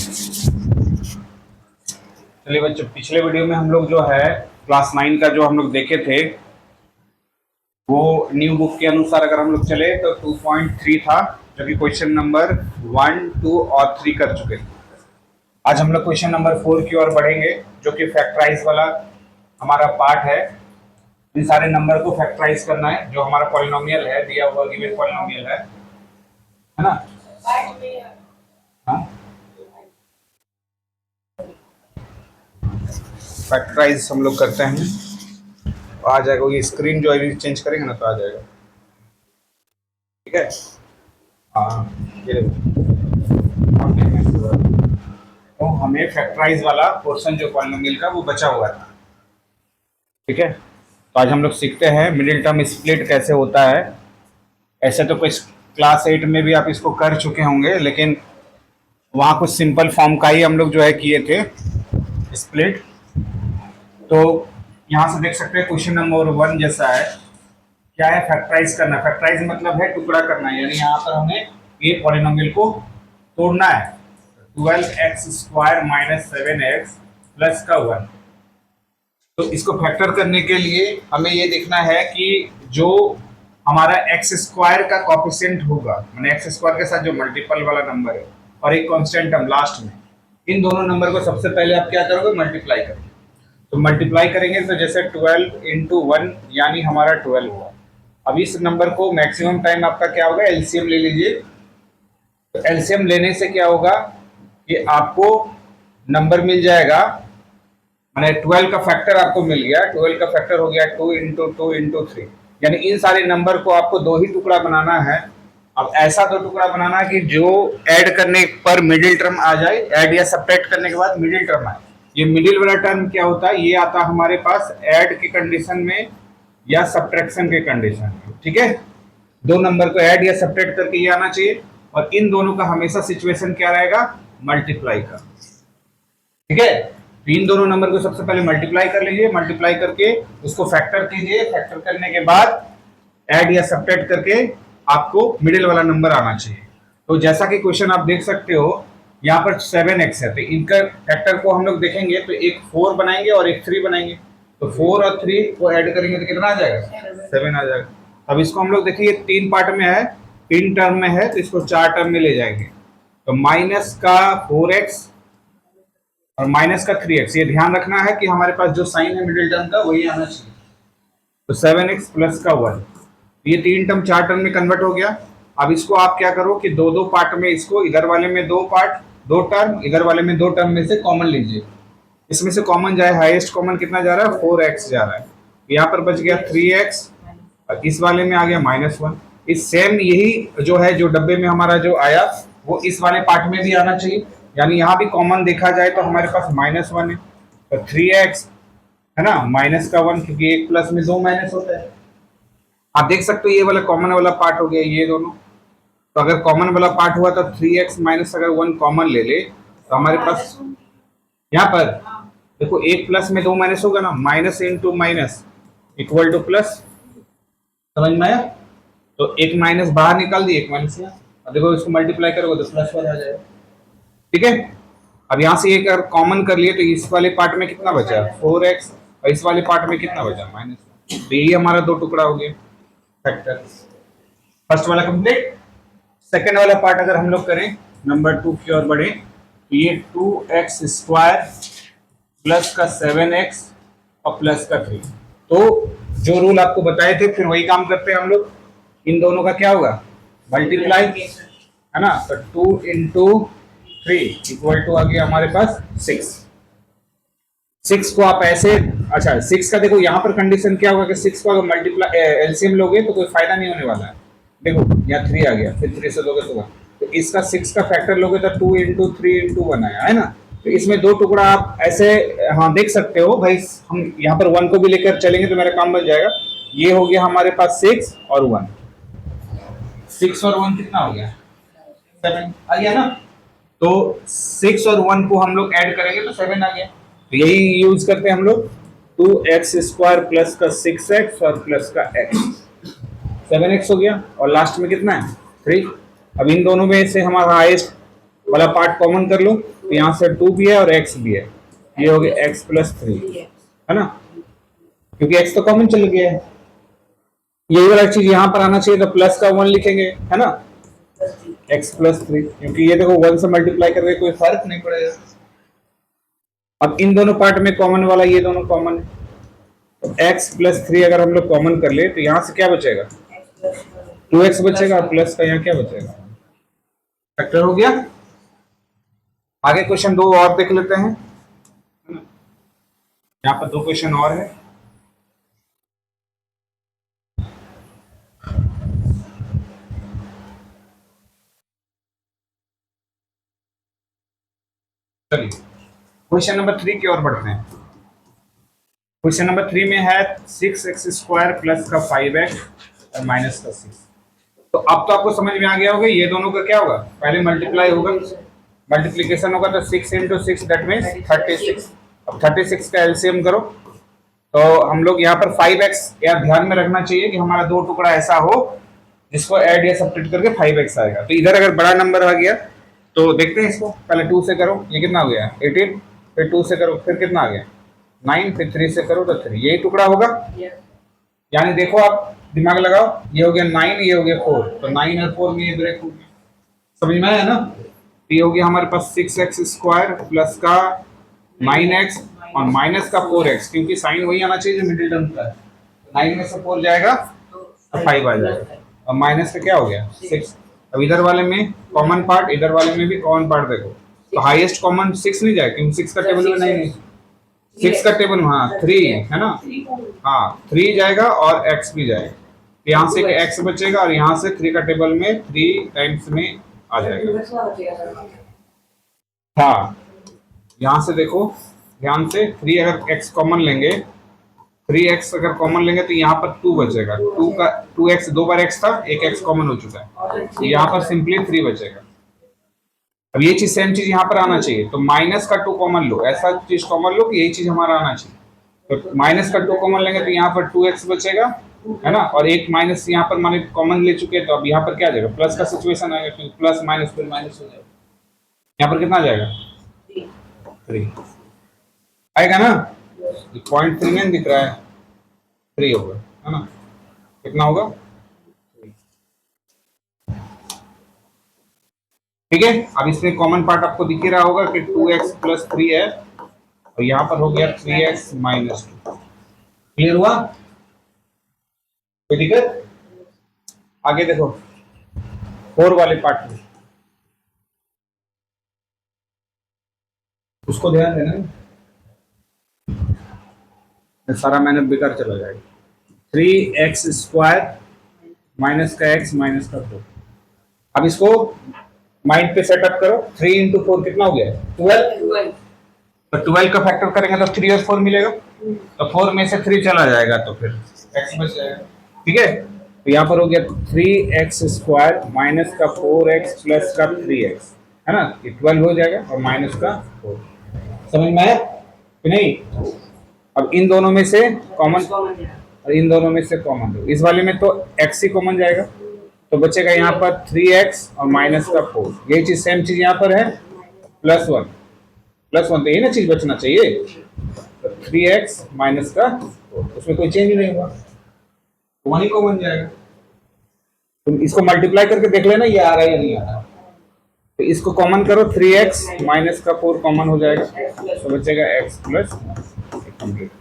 चलिए बच्चों, पिछले वीडियो में हम लोग जो है क्लास 9 का जो हम लोग देखे थे वो न्यू बुक के अनुसार अगर हम लोग चले तो 2.3 था, जो कि क्वेश्चन नंबर 1, 2 और 3 कर चुके थे। आज हम लोग क्वेश्चन नंबर 4 की ओर बढ़ेंगे, जो कि फैक्टराइज वाला हमारा पार्ट है। इन सारे नंबर को फैक्टराइज करना है, जो हमारा पॉलिनोमियल है, दिया हुआ गिवन पॉलिनोमियल है ना। हाँ, फैक्टराइज हम लोग करते हैं, आ जाएगा। ये स्क्रीन जो है चेंज करेंगे ना तो आ जाएगा, ठीक है। हाँ, ये तो हमें फैक्टराइज वाला पोर्शन जो पॉलिनोमियल का वो बचा हुआ था, ठीक है। तो आज हम लोग सीखते हैं मिडिल टर्म स्प्लिट कैसे होता है। ऐसे तो कुछ क्लास 8 में भी आप इसको कर चुके होंगे, लेकिन वहाँ कुछ सिंपल फॉर्म का ही हम लोग जो है किए थे स्प्लिट। तो यहाँ से देख सकते हैं क्वेश्चन नंबर 1 जैसा है। क्या है? फैक्टराइज करना। फैक्टराइज मतलब है टुकड़ा करना, यानी यहाँ पर हमें ये पॉलिनोमियल को तोड़ना है। 12x² - 7x प्लस का 1। तो इसको फैक्टर करने के लिए हमें ये देखना है कि जो हमारा x² का कॉफिशिएंट होगा, मैंने x² के साथ जो मल्टीपल वाला नंबर है और एक कांस्टेंट टर्म लास्ट में, इन दोनों नंबर को सबसे पहले आप क्या करोगे? मल्टीप्लाई करोगे। तो मल्टीप्लाई करेंगे तो जैसे 12 × 1 यानी हमारा 12 हुआ। अब इस नंबर को मैक्सिमम टाइम आपका क्या होगा? एलसीएम ले लीजिए। तो एलसीएम लेने से क्या होगा कि आपको नंबर मिल जाएगा, मैंने 12 का फैक्टर आपको मिल गया। 12 का फैक्टर हो गया 2 × 2 × 3, यानी इन सारे नंबर को आपको दो ही टुकड़ा बनाना है। अब ऐसा दो टुकड़ा बनाना है कि जो ऐड करने पर मिडिल टर्म आ जाए, ऐड या सब्ट्रैक्ट करने के बाद मिडिल टर्म आए। ये मिडिल वाला टर्म क्या होता है? ये आता है हमारे पास ऐड की कंडीशन में या सब्ट्रैक्शन के कंडीशन में, ठीक है। दो नंबर को ऐड या सब्ट्रैक्ट करके ये आना चाहिए, और इन दोनों का हमेशा सिचुएशन क्या रहेगा? मल्टीप्लाई का, ठीक है। तो इन दोनों नंबर को सबसे पहले मल्टीप्लाई कर लीजिए। मल्टीप्लाई करके उसको फैक्टर कीजिए। फैक्टर करने के बाद ऐड या सब्ट्रैक्ट करके आपको मिडिल वाला नंबर आना चाहिए। तो जैसा कि क्वेश्चन आप देख सकते हो, यहाँ पर 7x है, तो इनका फैक्टर को हम लोग देखेंगे तो एक 4 बनाएंगे और एक 3 बनाएंगे। तो 4 और 3 को ऐड करेंगे तो कितना आ जाएगा? 7 आ जाएगा। अब इसको हम लोग देखिए 3 पार्ट में है, 3 टर्म में है, तो इसको 4 टर्म में ले जाएंगे। तो माइनस का 4x और माइनस का 3x, ये ध्यान रखना है कि हमारे पास जो साइन है मिडिल टर्म का वही आना चाहिए। तो 7x प्लस का 1, ये 3 टर्म 4 टर्म में कन्वर्ट हो गया। अब इसको आप क्या करो कि दो दो पार्ट में, इसको इधर वाले में 2 पार्ट 2 टर्म, इधर वाले में 2 टर्म में से कॉमन लीजिए। इसमें से कॉमन जाए, हाईएस्ट कॉमन कितना जा रहा है? 4x जा रहा है। यहाँ पर बच गया 3x और इस वाले में आ गया -1। इस सेम यही जो है, जो डब्बे में हमारा जो आया वो इस वाले पार्ट में भी आना चाहिए, यानी यहाँ भी कॉमन देखा जाए तो हमारे पास -1 है। तो 3x है ना, माइनस का 1, क्योंकि एक प्लस में 2 माइनस होता है। आप देख सकते हो ये वाला कॉमन वाला पार्ट हो गया, ये दोनों। तो अगर कॉमन वाला पार्ट हुआ तो 3x माइनस अगर 1 कॉमन ले ले तो हमारे पास यहाँ पर देखो, एक प्लस में 2 माइनस होगा ना, minus into minus equal two plus. समझ में आया? तो एक माइनस बाहर निकाल दिए, एक माइनस यहाँ। अब देखो इसको मल्टीप्लाई करोगे तो प्लस 1 आ जाएगा, ठीक है। अब यहाँ से एक अगर कॉमन कर लिए तो इस वाले पार्ट में कितना बचा? 4x, और इस वाले पार्ट में कितना बचा? -1। तो यही हमारा दो टुकड़ा हो गया फैक्टर। फर्स्ट वाला कंप्लीट। सेकेंड वाला पार्ट अगर हम लोग करें, नंबर 2 की ओर बढ़े, तो ये 2x² प्लस का 7x और प्लस का 3। तो जो रूल आपको बताए थे फिर वही काम करते हैं हम लोग। इन दोनों का क्या होगा? मल्टीप्लाई, है ना। तो 2 × 3 इक्वल टू आ गया हमारे पास 6। 6 को आप ऐसे, अच्छा 6 का देखो यहाँ पर कंडीशन क्या होगा कि 6 को अगर मल्टीप्लाई एलसीएम लोगे तो कोई फायदा नहीं होने वाला है। देखो यहाँ 3 आ गया, फिर 3 से लोगे तो 1। तो इसका 6 का फैक्टर लोगे तो 2 × 3 × 1 आया, है ना। तो इसमें दो टुकड़ा आप ऐसे, हाँ देख सकते हो भाई, हम यहाँ पर 1 को भी लेकर चलेंगे तो मेरा काम बन जाएगा। ये हो गया हमारे पास 6 और 1। 6 और 1 कितना हो गया? 7 आ गया ना। तो 6 और 1 को हम लोग ऐड करेंगे तो 7 आ गया। तो यही यूज करते हैं हम लोग, 2x² प्लस का 6x और प्लस का x, 7x हो गया। और लास्ट में कितना है? 3। अब इन दोनों में से हमारा हाईएस्ट वाला पार्ट कॉमन कर लो, तो यहाँ से 2 भी है और x भी है, ये हो गया x प्लस 3, है ना, क्योंकि x तो कॉमन चल गया है। यही वाला चीज यहाँ पर आना चाहिए, तो प्लस का 1 लिखेंगे, है ना, x प्लस 3, क्योंकि ये देखो 1 से मल्टीप्लाई करके कोई फर्क नहीं पड़ेगा। अब इन दोनों पार्ट में कॉमन वाला ये दोनों कॉमन है, तो x प्लस 3 अगर हम लोग कॉमन कर ले तो यहाँ से क्या बचेगा, 2x बचेगा, प्लस का यहाँ क्या बचेगा, फैक्टर हो गया। आगे क्वेश्चन 2 और देख लेते हैं, यहाँ पर 2 क्वेश्चन और है। चलिए क्वेश्चन नंबर 3 की ओर बढ़ते हैं। क्वेश्चन नंबर 3 में है 6x² प्लस का 5x और माइनस का 6। तो अब तो आपको समझ में आ गया होगा, ये दोनों का क्या होगा, पहले मल्टीप्लाई होगा, मल्टीप्लीकेशन होगा, तो 6 × 6 दैट मीन्स 36। अब 36 का एलसीएम करो, तो हम लोग यहाँ पर 5x यार ध्यान में रखना चाहिए कि हमारा 2 टुकड़ा ऐसा हो जिसको ऐड या सब्ट्रैक्ट करके 5x आएगा। तो इधर अगर बड़ा नंबर आ गया तो देखते हैं इसको, पहले 2 से करो, ये कितना हो गया 18, फिर 2 से करो, फिर कितना आ गया 9, फिर 3 से करो तो 3, यही टुकड़ा होगा। यानी देखो आप दिमाग लगाओ, ये हो गया 9, ये हो गया 4, तो 9 और 4 में ये ब्रेक हो गया, समझ में आया ना। तो ये हो गया हमारे पास 6x² प्लस का 9x और माइनस का 4x, क्योंकि साइन वही आना चाहिए जो मिडिल टर्म का है। 9 में से 4 जाएगा तो 5 आ जाएगा, और माइनस का क्या हो गया 6। अब इधर वाले में कॉमन पार्ट, इधर वाले में भी कॉमन पार्ट देखो, तो हाईएस्ट कॉमन 6 नहीं जाएगा, क्योंकि 6 का टेबल में नहीं, 6 का टेबल में हाँ 3 है ना, हाँ 3 जाएगा और x भी जाएगा, तो यहाँ से x बचेगा और यहाँ से 3 का टेबल में 3 टाइम्स में आ जाएगा। हाँ यहाँ से देखो ध्यान से, 3 अगर x कॉमन लेंगे, 3x अगर कॉमन लेंगे तो यहाँ पर 2 बचेगा, 2x 2 बार x था, एक x कॉमन हो चुका है, तो यहाँ पर सिंपली 3 बचेगा। अब ये चीज सेम चीज यहाँ पर आना चाहिए, तो माइनस का 2 कॉमन लो, ऐसा चीज कॉमन लो कि यही चीज हमारा आना चाहिए। तो माइनस का 2 कॉमन लेंगे तो यहाँ पर 2x बचेगा, है ना, और एक माइनस यहाँ पर माने कॉमन ले चुके हैं, तो अब यहाँ पर क्या आ जाएगा, प्लस का सिचुएशन आएगा, क्योंकि प्लस माइनस फिर माइनस हो जाएगा, यहाँ पर कितना आ जाएगा 3 आएगा ना, 0.3 में दिख रहा है 3 होगा, है ना, कितना होगा, ठीक है। अब इसमें कॉमन पार्ट आपको दिख ही रहा होगा कि 2x प्लस 3 है, और यहाँ पर हो गया 3x माइनस 2। क्लियर हुआ, कोई दिक्कत। आगे देखो 4 वाले पार्ट में, उसको ध्यान देना, सारा मेहनत बेकार चला जाएगा। 3x² माइनस का x माइनस का 4। अब इसको माइंड पे सेटअप करो, 3 × 4 कितना हो गया 12, तो 12 का फैक्टर करेंगे तो 3 और 4 मिलेगा, तो 4 में से 3 चला जाएगा तो फिर x बच जाएगा, ठीक है। तो यहाँ पर हो गया 3x² माइनस का 4x प्लस का 3x, है ना, ये 12 हो जाएगा और माइनस का 4, समझ में आया कि नहीं। अब इन दोनों में से कॉमन और इन दोनों में से कॉमन दो, इस वाले में तो x ही कॉमन जाएगा, तो बचेगा यहाँ पर 3x और माइनस का 4, यही चीज सेम चीज यहाँ पर है +1, तो यही ना चीज बचना चाहिए, तो 3x माइनस का 4, उसमें कोई चेंज नहीं हुआ, तो वही कॉमन जाएगा। तुम इसको मल्टीप्लाई करके देख लेना ये आ रहा है या नहीं आ रहा, तो इसको कॉमन करो, 3x माइनस का 4 कॉमन हो जाएगा, तो बचेगा x प्लस कंप्लीट।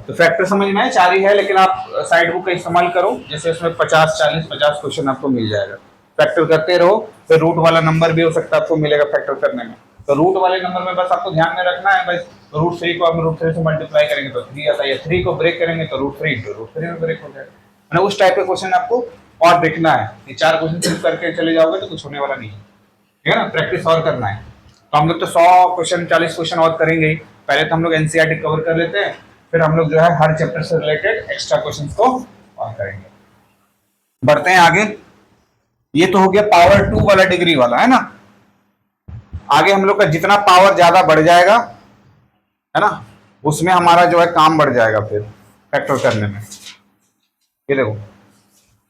तो फैक्टर समझ में आए, 4 ही है, लेकिन आप साइड बुक का इस्तेमाल करो, जैसे उसमें 50 40 50 क्वेश्चन आपको मिल जाएगा, फैक्टर करते रहो, फिर रूट वाला नंबर भी हो सकता है आपको मिलेगा फैक्टर करने में। तो रूट वाले नंबर में बस आपको ध्यान में रखना है भाई, √3 को आप √3 से मल्टीप्लाई करेंगे तो 3 आता है, 3 को ब्रेक करेंगे तो √3 × √3 में ब्रेक हो जाएगा, मतलब उस टाइप के क्वेश्चन आपको और देखना है। ये 4 क्वेश्चन सिर्फ करके चले जाओगे तो कुछ होने वाला नहीं है, ठीक है ना, प्रैक्टिस और करना है। तो हम लोग तो 100 क्वेश्चन 40 क्वेश्चन और करेंगे ही, पहले तो हम लोग एनसीईआरटी कवर कर लेते हैं, फिर हम लोग जो है हर चैप्टर से रिलेटेड एक्स्ट्रा क्वेश्चंस को और करेंगे। बढ़ते हैं आगे, ये तो हो गया पावर 2 वाला डिग्री वाला, है ना। आगे हम लोग का जितना पावर ज्यादा बढ़ जाएगा, है ना, उसमें हमारा जो है काम बढ़ जाएगा फिर फैक्टर करने में। ये देखो,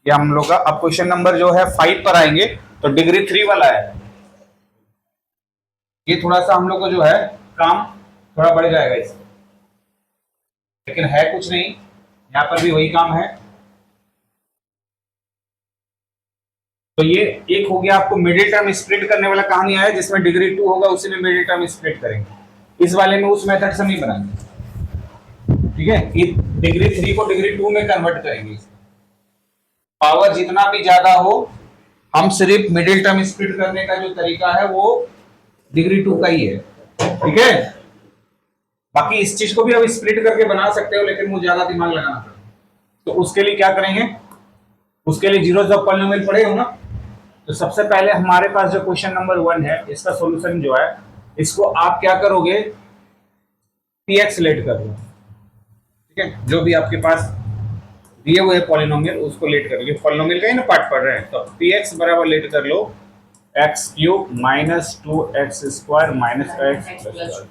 ये हम लोग का अब क्वेश्चन नंबर जो है 5 पर आएंगे, तो डिग्री 3 वाला है, ये थोड़ा सा हम लोग को जो है काम थोड़ा बढ़ जाएगा इसमें, लेकिन है कुछ नहीं, यहाँ पर भी वही काम है। तो ये एक हो गया आपको मिडिल टर्म स्प्लिट करने वाला कहानी आया, जिसमें डिग्री 2 होगा उसी में मिडिल टर्म स्प्लिट करेंगे। इस वाले में उस मेथड से नहीं बनाएंगे, ठीक है। डिग्री 3 को डिग्री 2 में कन्वर्ट करेंगे। पावर जितना भी ज्यादा हो, हम सिर्फ मिडिल टर्म स्प्लिट करने का जो तरीका है वो डिग्री 2 का ही है, ठीक है। बाकी इस चीज को भी आप स्प्लिट करके बना सकते हो, लेकिन मुझे ज्यादा दिमाग लगाना पड़ेगा। तो उसके लिए क्या करेंगे, उसके लिए जीरोस ऑफ पॉलिनोमियल पढ़े हो ना। तो सबसे पहले हमारे पास जो क्वेश्चन नंबर 1 है, इसका सॉल्यूशन जो है, इसको आप क्या करोगे, px लेट कर लो, ठीक है। जो भी आपके पास दिए हुए पॉलिनोमियल उसको लेट कर लो, पॉलिनोमियल का ही ना पार्ट पढ़ रहे हैं। तो px बराबर लेट कर लो X cube minus 2x square minus x plus.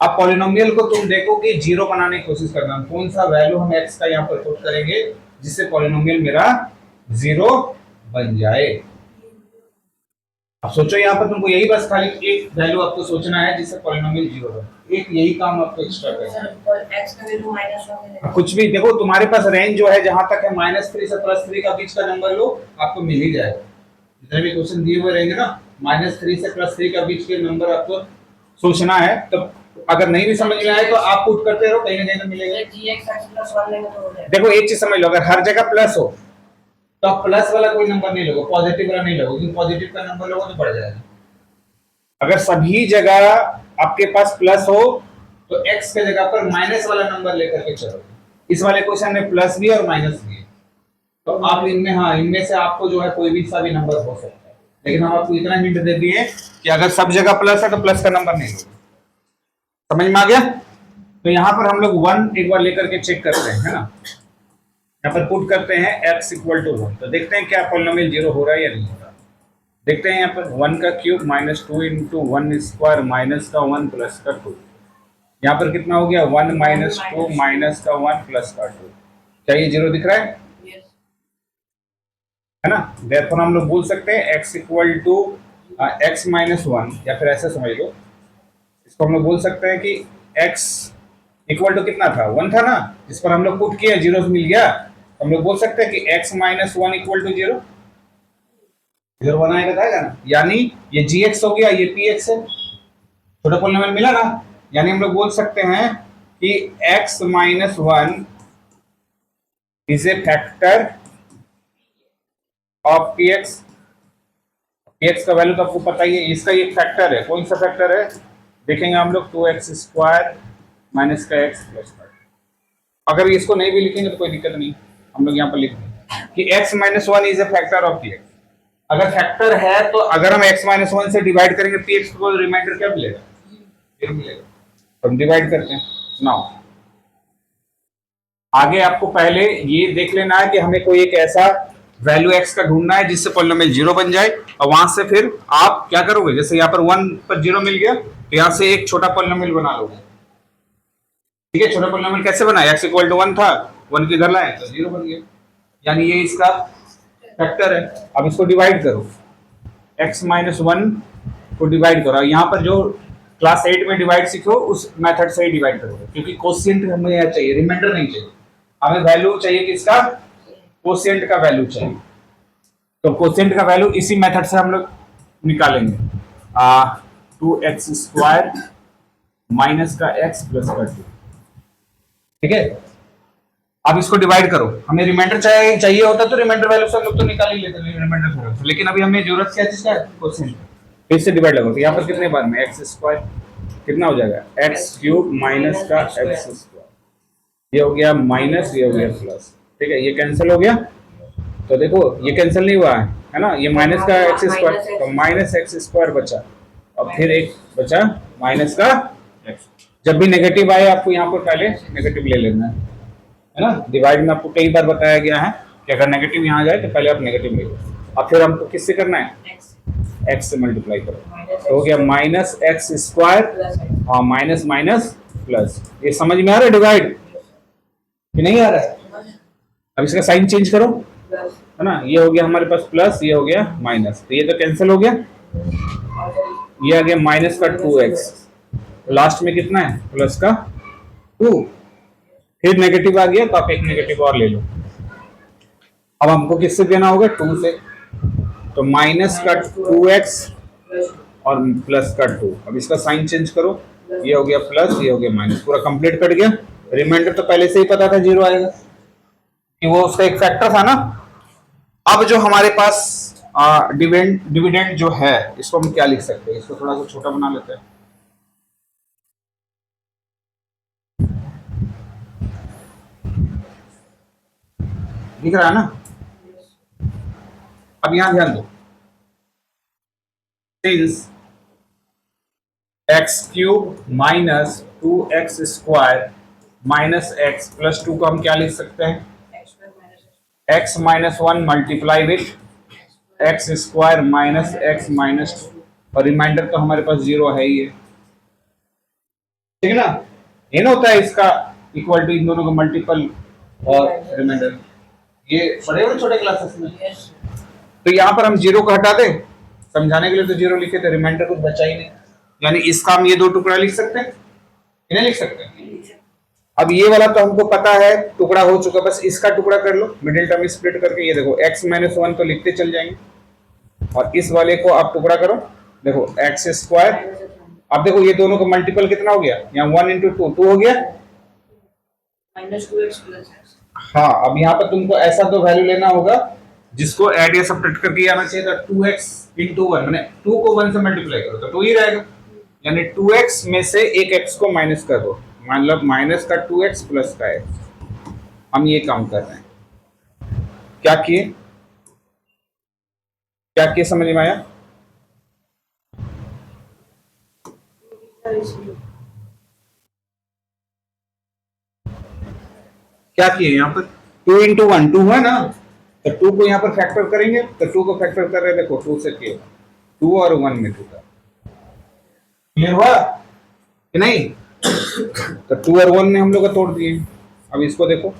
अब पॉलिनोमियल को तुम देखो कि जीरो बनाने की कोशिश करना, कौन सा वैल्यू हम x का यहाँ पर पुट करेंगे जिससे पॉलिनोमियल मेरा जीरो बन जाए। अब सोचो यहाँ पर तुमको यही बस खाली एक वैल्यू आपको सोचना है जिससे पॉलिनोमियल जीरो बने, एक यही काम आपको एक्स्ट्रा करना है। कुछ भी देखो, तुम्हारे पास रेंज जो है जहां तक है -3 से +3 का बीच का नंबर लो, आपको मिल ही जाएगा। जितने भी क्वेश्चन दिए हुए रहेंगे ना, -3 से +3 का बीच के नंबर आपको सोचना है। तो अगर नहीं भी समझ में आए तो आप पुट करते रहो, कहीं ना कहीं तो मिलेगा। देखो एक चीज समझ लो, अगर हर जगह प्लस हो तो आप प्लस वाला कोई नंबर नहीं लोगे, पॉजिटिव वाला नहीं लोगे, क्योंकि पॉजिटिव का नंबर लोगे तो बढ़ जाएगा। अगर सभी जगह आपके पास प्लस हो तो x के जगह पर माइनस वाला नंबर लेकर के चलो। इस वाले क्वेश्चन में प्लस भी और माइनस भी है, तो आप इनमें, हाँ, इनमें से आपको जो है कोई भी सा भी नंबर हो सकता है, लेकिन हम आपको इतना हिंट दे दिए कि अगर सब जगह प्लस है तो प्लस का नंबर नहीं लोगे। समझ में आ गया। तो यहाँ पर हम लोग 1 एक बार लेकर के चेक करते हैं, है ना। यहाँ पर पुट करते हैं x इक्वल टू 1, तो देखते हैं क्या पॉलिनोमियल जीरो हो रहा है या नहीं हो रहा। देखते हैं यहाँ पर 1 का cube minus 2 into 1 square minus का 1 प्लस का 2, यहाँ पर कितना हो गया 1 माइनस 2 माइनस का 1 प्लस का 2। क्या ये जीरो दिख रहा है? है ना। देयरफॉर हम लोग बोल सकते हैं x equal to x minus 1, या फिर ऐसे समझ लो, इसको हम लोग बोल सकते हैं कि x इक्वल टू कितना था, 1 था ना, जिस पर हम लोग पुट किया जीरो मिल गया। हम लोग बोल सकते हैं कि x minus 1 equal to zero, इधर 1 आएगा जाएगा ना, यानी ये gx हो गया, ये px है, छोटा पॉलिनोमियल मिला ना। यानी हम लोग बोल सकते हैं कि x minus 1 is a factor of px। px का वैल्यू तो आपको पता ही है, इसका ये फैक्टर है। कौन सा फैक्टर है देखेंगे हम लोग, 2x स्क्वायर माइनस का x प्लस का। अगर इसको नहीं भी लिखेंगे तो कोई दिक्कत नहीं, हम लोग यहाँ पर लिख दें कि x minus 1 is a factor of px। अगर फैक्टर है तो अगर हम x माइनस 1 से डिवाइड करेंगे px को, रिमाइंडर क्या मिलेगा, जीरो मिलेगा। तो हम डिवाइड करते हैं। नाउ आगे आपको पहले ये देख लेना है कि हमें कोई एक ऐसा वैल्यू x का ढूंढना है जिससे पॉलिनोमियल जीरो बन जाए, और वहां से फिर आप क्या करोगे, जैसे यहाँ पर 1 पर जीरो मिल गया तो यहाँ से एक छोटा पॉलिनोमियल बना लोगे, ठीक है। छोटा पॉलिनोमियल कैसे बना, x इक्वल टू 1 था, 1 किधर लाए तो जीरो बन गया, यानी ये इसका फैक्टर है। अब इसको डिवाइड करो, x माइनस 1 को डिवाइड करो। यहाँ पर जो क्लास 8 में डिवाइड सीखो उस मेथड से ही डिवाइड करोगे, क्योंकि कोशिएंट हमें यहाँ चाहिए, रिमाइंडर नहीं चाहिए, हमें वैल्यू चाहिए किसका, कोशिएंट का वैल्यू चाहिए। तो कोशिएंट का वैल्यू इसी मेथड से हम लोग निकालेंगे, 2x स्क्वायर माइनस का x प्लस का 2, ठीक है। अब इसको डिवाइड करो, हमें रिमाइंडर चाहिए होता तो रिमाइंडर वैल्यू से हम लोग तो निकाल ही लेते रिमाइंडर, लेकिन अभी हमें जरूरत क्या चीज का है, कोशिएंट। फिर से डिवाइड लगाओ तो यहाँ पर कितने बार में x स्क्वायर कितना हो जाएगा, x क्यूब माइनस का x स्क्वायर, ये हो गया माइनस, ये हो गया प्लस, ठीक है। ये कैंसिल हो गया, तो देखो ये कैंसिल नहीं हुआ है ना, ये माइनस का x स्क्वायर, तो माइनस x स्क्वायर बचा, और फिर एक बचा माइनस का x। जब भी नेगेटिव आए आपको यहाँ पर पहले नेगेटिव ले लेना है ना। डिवाइड में आपको कई बार बताया गया है कि अगर नेगेटिव यहाँ जाए तो पहले आप नेगेटिव ले लो, और फिर हमको किससे करना है, x से मल्टीप्लाई करो, तो हो गया माइनस एक्स स्क्वायर, और माइनस माइनस प्लस। ये समझ में आ रहा है डिवाइड कि नहीं आ रहा है? अब इसका साइन चेंज करो, है ना, ये हो गया हमारे पास प्लस, ये हो गया माइनस, तो ये तो कैंसिल हो गया, ये आ गया माइनस का 2x, लास्ट में कितना है प्लस का 2, फिर नेगेटिव आ गया तो आप एक नेगेटिव और ले लो। अब हमको किससे देना होगा 2 से, तो माइनस का 2x और प्लस का 2। अब इसका साइन चेंज करो, ये हो गया प्लस, ये हो गया माइनस, पूरा कंप्लीट कट गया। रिमाइंडर तो पहले से ही पता था जीरो आएगा कि वो उसका एक फैक्टर था ना। अब जो हमारे पास डिविडेंड डिविडेंड जो है इसको हम क्या लिख सकते हैं, इसको थोड़ा सा छोटा बना लेते हैं। दिख रहा है ना। अब यहां ध्यान दो, since x cube minus 2x² minus x plus 2 को हम क्या लिख सकते हैं, x minus 1 multiply with x square minus x minus 2, और रिमाइंडर तो हमारे पास जीरो है ही है, ठीक है ना। ये ना होता है इसका इक्वल टू इन दोनों का मल्टीपल और रिमाइंडर, ये पढ़े हो छोटे क्लासेस में। तो यहाँ पर हम जीरो को हटा दें, समझाने के लिए तो जीरो लिखे थे, रिमाइंडर कुछ बचा ही नहीं, यानी इसका हम ये दो टुकड़ा लिख सकते हैं, इन्हें लिख सकते हैं। अब ये वाला तो हमको पता है टुकड़ा हो चुका, बस इसका टुकड़ा कर लो मिडिल टर्म स्प्लिट करके। ये देखो x माइनस 1 तो लिखते चल जाएंगे, और इस वाले को आप टुकड़ा करो, देखो एक्स स्क्वायर। अब देखो ये दोनों का मल्टीपल कितना हो गया, यहाँ 1 इंटू 2 हो गया -2x प्लस x। हाँ, अब यहाँ पर तुमको ऐसा तो वैल्यू लेना होगा जिसको ऐड या सब्ट्रैक्ट करके आना चाहिए था। 2x इंटू 1 मैंने 2 को 1 से मल्टीप्लाई करो तो 2 ही रहेगा, यानी 2x में से एक x को माइनस कर दो, मतलब माइनस का 2x प्लस का x। हम ये काम कर रहे हैं, क्या किए क्या किए समझ में आया। क्या किए यहाँ पर 2 इंटू 1 2 है ना, तो 2 को यहाँ पर फैक्टर करेंगे, तो 2 को फैक्टर कर रहे हैं, देखो 2 से किए 2 और 1 में 2 का क्लियर हुआ कि नहीं। तो 2 और 1 ने हम लोग का तोड़ दिए। अब इसको देखो,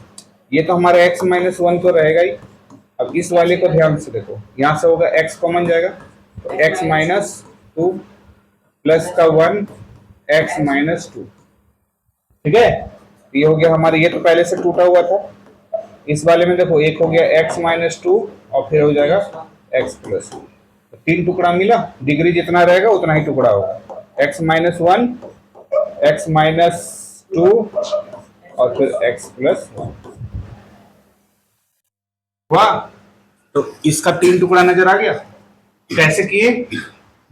ये तो हमारा x माइनस 1 तो रहेगा ही। अब इस वाले को ध्यान से देखो, यहाँ से होगा x कॉमन जाएगा, तो x माइनस 2 प्लस का 1 x माइनस 2, ठीक है। ये हो गया हमारे, ये तो पहले से टूटा हुआ था। इस वाले में देखो एक हो गया x माइनस 2 और फिर हो जाएगा x प्लस 2, तो 3 टुकड़ा मिला, डिग्री जितना रहेगा उतना ही टुकड़ा होगा, x माइनस 1 x माइनस 2 और फिर x प्लस 1। वाह, तो इसका 3 टुकड़ा नजर आ गया। कैसे किए,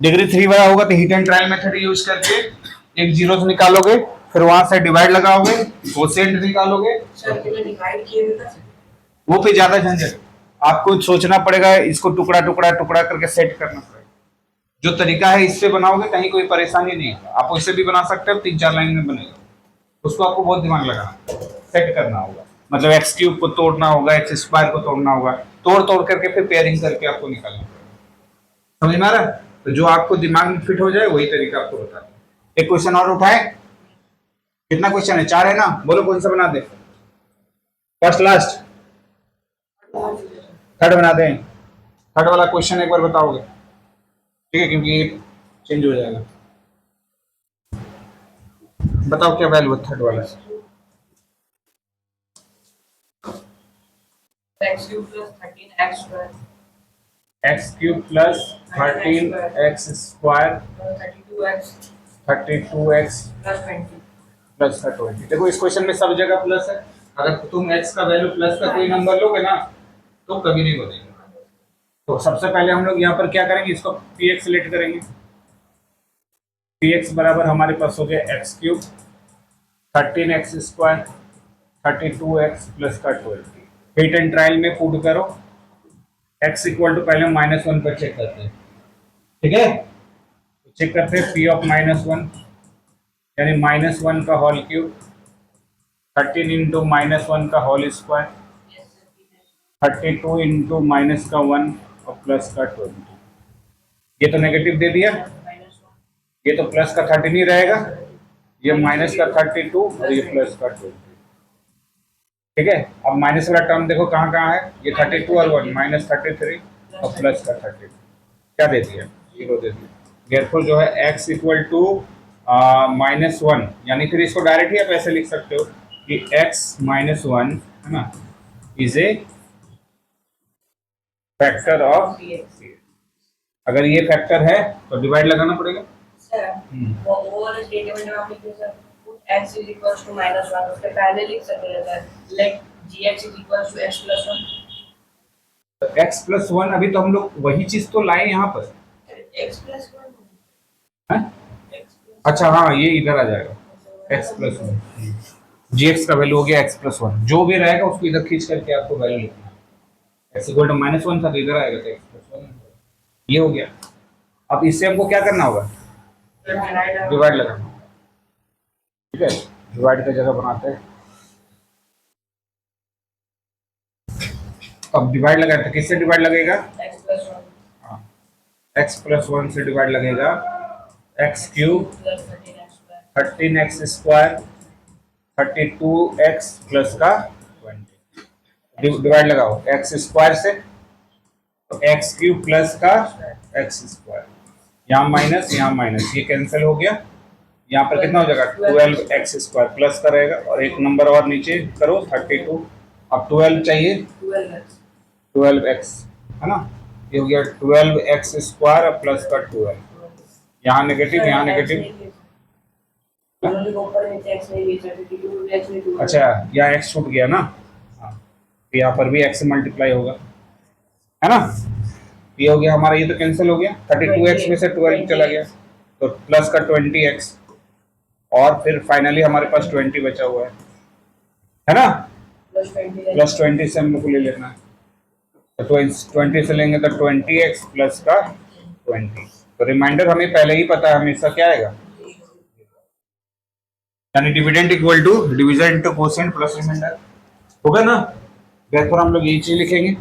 डिग्री 3 वाला होगा तो hit and trial method use करके एक जीरो से निकालोगे, फिर वहां से डिवाइड लगाओगे, कोसेंट निकालोगे। वो पे ज्यादा झंझट, आपको सोचना पड़ेगा, इसको टुकड़ा टुकड़ा टुकड़ा करके सेट करना पड़ेगा। जो तरीका है इससे बनाओगे कहीं कोई परेशानी नहीं है, आप उससे भी बना सकते हो, 3-4 लाइन में बनेगा। उसको आपको बहुत दिमाग लगाना, सेट करना होगा, मतलब एक्स क्यूब को तोड़ना होगा, एक्स स्क्वायर को तोड़ना होगा, तोड़ तोड़ करके फिर पेयरिंग करके आपको निकालना पड़ेगा। समझ में आ रहा है। तो जो आपको दिमाग में फिट हो जाए वही तरीका आपको बता दें। एक क्वेश्चन और उठाए, कितना क्वेश्चन है, 4 है ना, बोलो कौन सा बना दे, फर्स्ट लास्ट थर्ड बना दें। थर्ड वाला क्वेश्चन एक बार बताओगे, ठीक है, क्योंकि ये चेंज हो जाएगा। बताओ क्या वैल्यू है थर्ड वाला, x cube plus 13x square 32x plus का 20। देखो इस क्वेश्चन में सब जगह प्लस है, अगर तुम x का वैल्यू प्लस का कोई नंबर लोगे ना तो कभी नहीं बनेगा। तो सबसे पहले हम लोग यहाँ पर क्या करेंगे, इसको px लेट करेंगे। px बराबर हमारे पास हो गया x cube 13x square 32x plus का 20। हिट एंड ट्रायल में पुट करो, x इक्वल टू पहले -1 पर चेक करते हैं, ठीक है। चेक करते हैं p ऑफ -1 यानी -1 का होल क्यूब 13 इंटू -1 का होल स्क्वायर 32 इंटू माइनस का 1 और प्लस का 20। ये तो नेगेटिव दे दिया, ये तो प्लस का 13 ही रहेगा, ये माइनस का 32 और ये प्लस का 20, ठीक है। अब माइनस वाला टर्म देखो कहाँ कहाँ है, ये 32 और 1 -33 और प्लस का 32, क्या दे दिया, 0 दे दिया। देयरफॉर जो है x इक्वल टू -1, यानी फिर इसको डायरेक्ट ही आप ऐसे लिख सकते हो कि x -1 है ना इज ए फैक्टर ऑफ, अगर ये फैक्टर है तो डिवाइड लगाना पड़ेगा। सर वो वाला स्टेटमेंट में आप लिखिए sir x is equals to -1, उसके पहले लिख सकते हैं sir let gx is equals to x plus 1। तो x प्लस 1 अभी तो हम लोग वही चीज तो लाए यहाँ पर x प्लस 1 है? अच्छा हाँ, ये इधर आ जाएगा x प्लस 1, gx का वैल्यू हो गया x प्लस 1, जो भी रहेगा उसको इधर खींच करके आपको वैल्यू लिखना है। x इक्वल टू -1 था तो इधर आएगा तो x प्लस 1, ये हो गया। अब इससे हमको क्या करना होगा, डिवाइड लगाना, ठीक है। डिवाइड का जगह बनाते हैं, अब डिवाइड लगाए तो किससे डिवाइड लगेगा, x प्लस 1 हाँ x प्लस 1 से डिवाइड लगेगा, x cube plus 13x square 13x square 32x plus का 20, डिवाइड लगाओ x स्क्वायर से तो x क्यूब प्लस का x स्क्वायर, यहाँ माइनस ये कैंसिल हो गया, यहाँ पर कितना हो जाएगा 12x स्क्वायर प्लस का रहेगा और एक नंबर और नीचे करो 32, अब 12 चाहिए 12x 12x है ना, ये हो गया 12x स्क्वायर प्लस का 12, यहाँ नेगेटिव यहाँ नेगेटिव, दोनों के ऊपर नीचे x नहीं लिख सकते क्योंकि x में 2 अच्छा यहाँ x छूट गया ना, हाँ तो यहाँ पर भी x से मल्टीप्लाई होगा है ना, ये हो गया हमारा, ये तो कैंसिल हो गया, 32x में से 12 चला गया तो प्लस का 20x और फिर फाइनली हमारे पास 20 बचा हुआ है ना, प्लस 20 से हम लोग को ले लेना है तो 20 से लेंगे तो 20x प्लस का 20, तो रिमाइंडर हमें पहले ही पता है हमेशा क्या आएगा, यानी dividend equal to division into quotient plus remainder होगा ना, देयरफॉर हम लोग यही चीज लिखेंगे।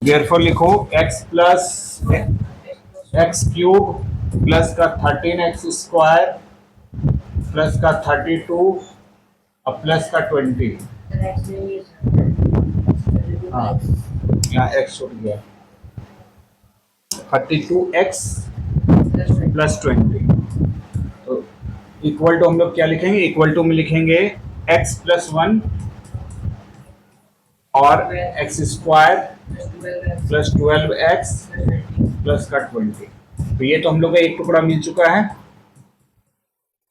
देयरफॉर लिखो x plus x cube plus का 13x स्क्वायर प्लस का 32 और प्लस का 20, हाँ यहाँ x छूट गया 32x प्लस 20, तो इक्वल टू हम लोग क्या लिखेंगे, इक्वल टू में लिखेंगे x प्लस 1 और x square plus 12x plus का 20, तो ये तो हम लोग का एक टुकड़ा मिल चुका है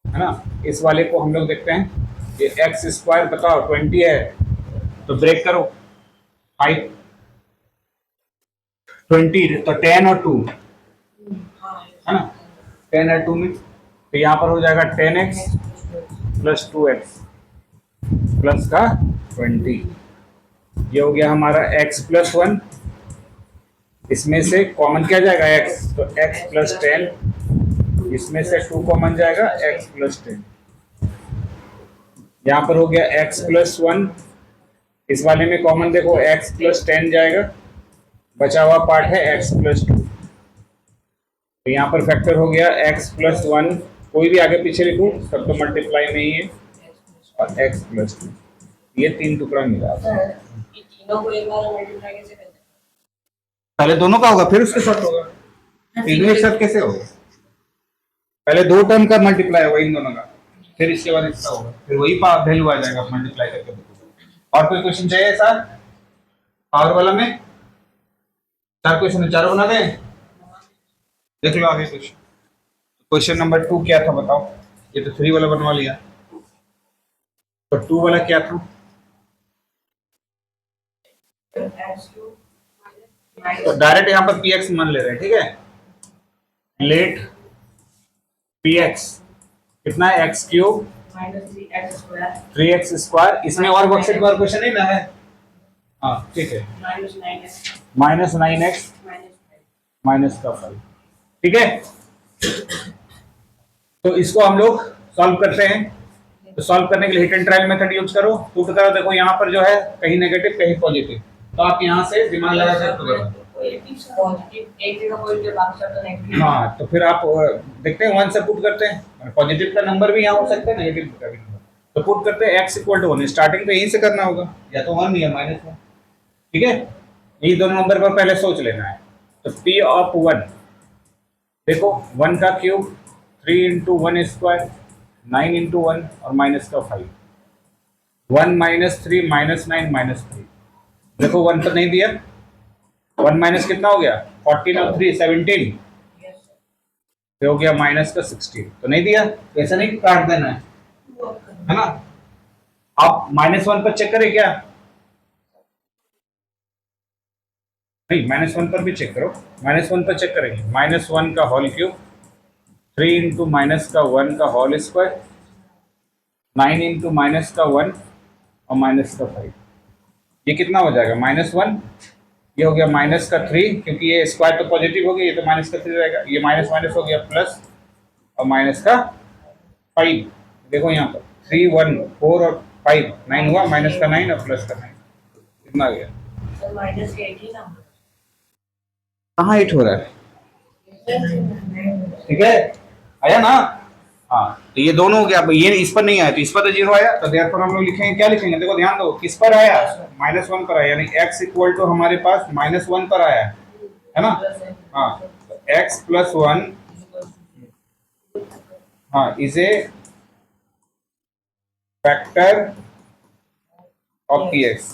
ना। इस वाले को हम लोग देखते हैं, ये x स्क्वायर बताओ 20 है तो ब्रेक करो 5 20 तो 10 और 2 है ना, 10 और 2 में तो यहाँ पर हो जाएगा 10x प्लस 2x प्लस का 20, ये हो गया हमारा x प्लस 1, इसमें से कॉमन क्या जाएगा x, तो x प्लस 10, इसमें से 2 कॉमन जाएगा x प्लस 10, यहाँ पर हो गया x प्लस 1, इस वाले में कॉमन देखो x प्लस 10 जाएगा, बचा हुआ पार्ट है x प्लस 2, तो यहाँ पर फैक्टर हो गया x प्लस 1, कोई भी आगे पीछे लिखो सब तो मल्टीप्लाई नहीं है, और x प्लस 2, ये 3 टुकड़ा मिला। तीनों को एक बार मल्टीप्लाई कैसे करते हैं, पहले दोनों का होगा फिर उसके साथ होगा, तीनों एक साथ कैसे होगा, पहले 2 टर्म का मल्टीप्लाई होगा इन दोनों का, फिर इसके बाद इसका होगा, फिर वही वैल्यू आ जाएगा मल्टीप्लाई करके। और कोई क्वेश्चन चाहिए सर पावर वाला में, 4 क्वेश्चन है, चारों बना दें, देख लो आगे कुछ। क्वेश्चन नंबर 2 क्या था बताओ, ये तो 3 वाला बनवा लिया, तो 2 वाला क्या था, तो डायरेक्ट यहाँ पर px मान ले रहे हैं, ठीक है, लेट px कितना है x cube -3x square 3x square, इसमें और वर्कशीट बार क्वेश्चन नहीं ना है, हाँ ठीक है, -9x माइनस का 5, ठीक है। तो इसको हम लोग सॉल्व करते हैं, तो सॉल्व करने के लिए hit and trial method use करो, पुट करो, देखो यहाँ पर जो है कहीं नेगेटिव कहीं पॉजिटिव, तो आप यहाँ से दिमाग लगा सकते हो, एक जगह पॉजिटिव बाकी सब तो नेगेटिव, हाँ तो फिर आप देखते हैं 1 से पुट करते हैं, पॉजिटिव का नंबर भी यहाँ हो सकता है नेगेटिव का भी नंबर, तो पुट करते हैं x इक्वल टू 1, स्टार्टिंग तो यहीं से करना होगा, या तो 1 या -1, ठीक है, ये दोनों नंबर पर पहले सोच लेना है। तो P ऑफ 1, देखो 1 का क्यूब 3 इंटू 1 स्क्वायर 9 इंटू 1 और माइनस का 5, 1 माइनस 3 माइनस 9 माइनस 3। देखो 1 तो नहीं दिया, 1 माइनस कितना हो गया 14 और 3 17, Yes, sir. फिर हो गया माइनस का 16, तो नहीं दिया, तो ऐसा नहीं कि काट देना है ना। आप -1 पर चेक करें क्या, नहीं -1 पर भी चेक करो, -1 पर चेक करेंगे, -1 का होल क्यूब 3 इंटू माइनस का 1 का होल स्क्वायर 9 इंटू माइनस का 1 और माइनस का 5, ये कितना हो जाएगा -1, ये हो गया माइनस का 3, क्योंकि ये स्क्वायर तो पॉजिटिव हो गया, ये तो माइनस का 3 रहेगा, ये माइनस माइनस हो गया प्लस और माइनस का 5। देखो यहाँ पर 3 1 4 और 5 9 हुआ, माइनस का 9 और प्लस का 9, कितना आ गया, Sir, minus 18 ना। कहाँ 8 हो रहा है, Yes, ठीक है, आया ना। हाँ, तो ये दोनों हो गया, अब ये इस पर नहीं आया तो इस पर तो 0 आया, तो देयरफॉर हम लोग लिखेंगे, क्या लिखेंगे, देखो ध्यान दो, किस पर आया, -1 पर आया, यानी x इक्वल टू हमारे पास -1 पर आया है ना। हाँ, तो x प्लस 1 हाँ is a factor of px,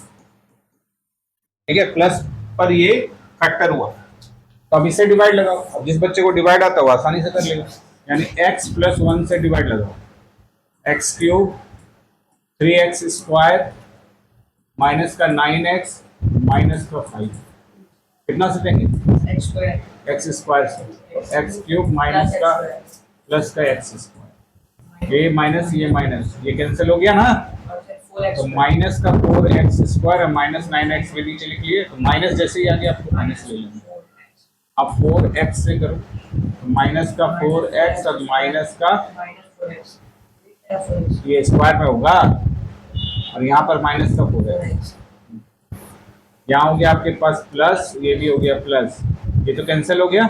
ठीक है, प्लस पर ये फैक्टर हुआ, तो अब इससे डिवाइड लगाओ, अब जिस बच्चे को डिवाइड आता है वो आसानी से कर लेगा, यानी x प्लस 1 से डिवाइड लगाओ, x cube 3x square minus का 9x माइनस का 5, कितना से देंगे X square x स्क्वायर से, x क्यूब माइनस plus का X square प्लस का x स्क्वायर, ये माइनस ये कैंसिल हो गया ना, और फिर 4x तो square। माइनस का 4x स्क्वायर और माइनस 9x भी नीचे लिख लिए, तो माइनस जैसे ही आ गया आपको माइनस ले लेंगे, अब 4x से करो, तो माइनस का 4x और माइनस का minus 4x। क्या 4x? ये स्क्वायर में होगा और यहाँ पर माइनस का 4x, यहाँ हो गया आपके पास प्लस, ये भी हो गया प्लस, ये तो कैंसिल हो गया,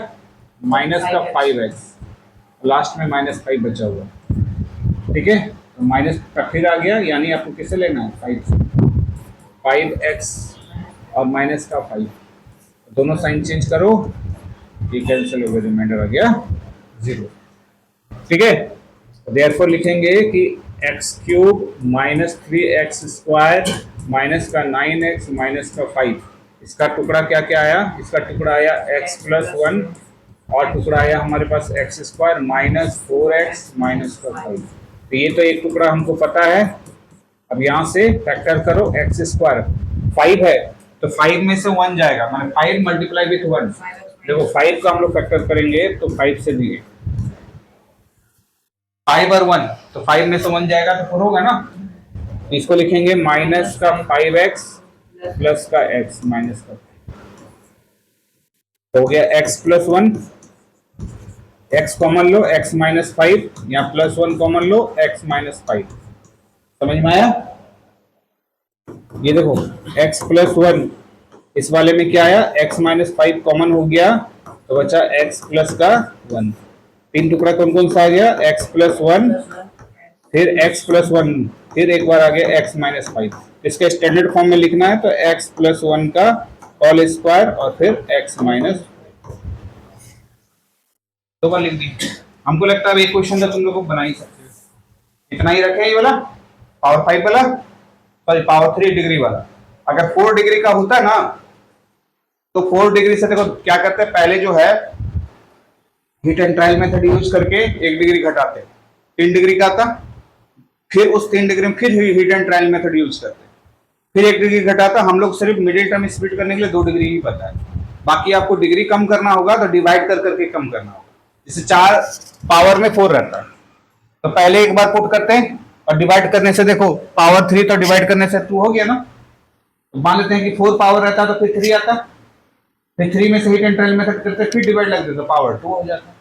माइनस का 5x, लास्ट में -5 बचा हुआ, ठीक है, तो माइनस का फिर आ गया, यानी आपको किससे लेना है 5 से, 5x और माइनस का 5, दोनों साइन चेंज करो, ये कैंसिल हो गया, रिमाइंडर आ गया 0, ठीक है, देयरफॉर लिखेंगे कि x cube minus 3x square minus का 9x माइनस का 5, इसका टुकड़ा क्या क्या आया, इसका टुकड़ा आया x प्लस 1 और टुकड़ा आया हमारे पास x square minus 4x minus का 5, तो ये तो एक टुकड़ा हमको पता है, अब यहाँ से फैक्टर करो, x स्क्वायर 5 है तो 5 में से 1 जाएगा, माने 5 मल्टीप्लाई विथ 1, देखो 5 का हम लोग फैक्टर करेंगे तो 5 से दिए 5 और 1, तो 5 में से 1 जाएगा तो 4 होगा ना, तो इसको लिखेंगे माइनस का 5x प्लस का x माइनस का 5, हो गया x प्लस 1, x कॉमन लो, x माइनस 5, यहाँ प्लस 1 कॉमन लो, x माइनस 5, समझ में आया, ये देखो x प्लस 1, इस वाले में क्या आया, x माइनस 5 कॉमन हो गया तो बचा x प्लस का 1, तीन टुकड़ा कौन कौन सा आ गया, x प्लस 1 फिर x प्लस 1 फिर एक बार आ गया x माइनस 5, इसके स्टैंडर्ड फॉर्म में लिखना है तो x प्लस 1 का होल स्क्वायर और फिर x माइनस, दो बार लिख दी, हमको लगता है एक क्वेश्चन तो तुम लोग को बना ही सकते हो, इतना ही रखे ये वाला पावर 5 वाला, सॉरी पावर 3 डिग्री वाला, अगर 4 डिग्री का होता ना तो 4 डिग्री से देखो क्या करते हैं, पहले जो है heat and trial method use करके 1 डिग्री घटाते, 3 डिग्री का था, फिर उस 3 डिग्री में फिर heat and trial method use करते, फिर 1 डिग्री घटाता, हम लोग सिर्फ मिडिल टर्म स्प्लिट करने के लिए 2 डिग्री ही पता है, बाकी आपको डिग्री कम करना होगा तो डिवाइड कर करके कम करना होगा, जैसे 4 पावर में 4 रहता है तो पहले एक बार पुट करते हैं और डिवाइड करने से देखो पावर 3 तो डिवाइड करने से 2 हो गया ना, तो मान लेते हैं कि 4 पावर रहता तो फिर 3 आता, फिर 3 में से हीट एंड ट्रायल मेथड करते फिर डिवाइड लग देते पावर 2 हो जाता,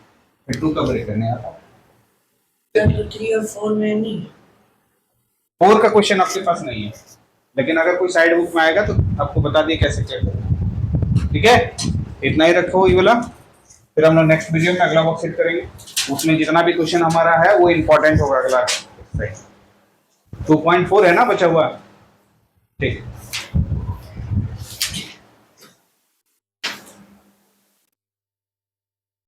फिर 2 का ब्रेक करने आता, तो 3 और 4 में नहीं, 4 का क्वेश्चन आपके पास नहीं है, लेकिन अगर कोई साइड बुक में आएगा तो आपको बता दिए कैसे क्या करना, ठीक है, इतना ही रखो ये वाला, फिर हम लोग नेक्स्ट वीडियो में अगला वर्क सेट करेंगे, उसमें जितना भी क्वेश्चन हमारा है वो इंपॉर्टेंट होगा, अगला 2.4 है ना बचा हुआ, ठीक है।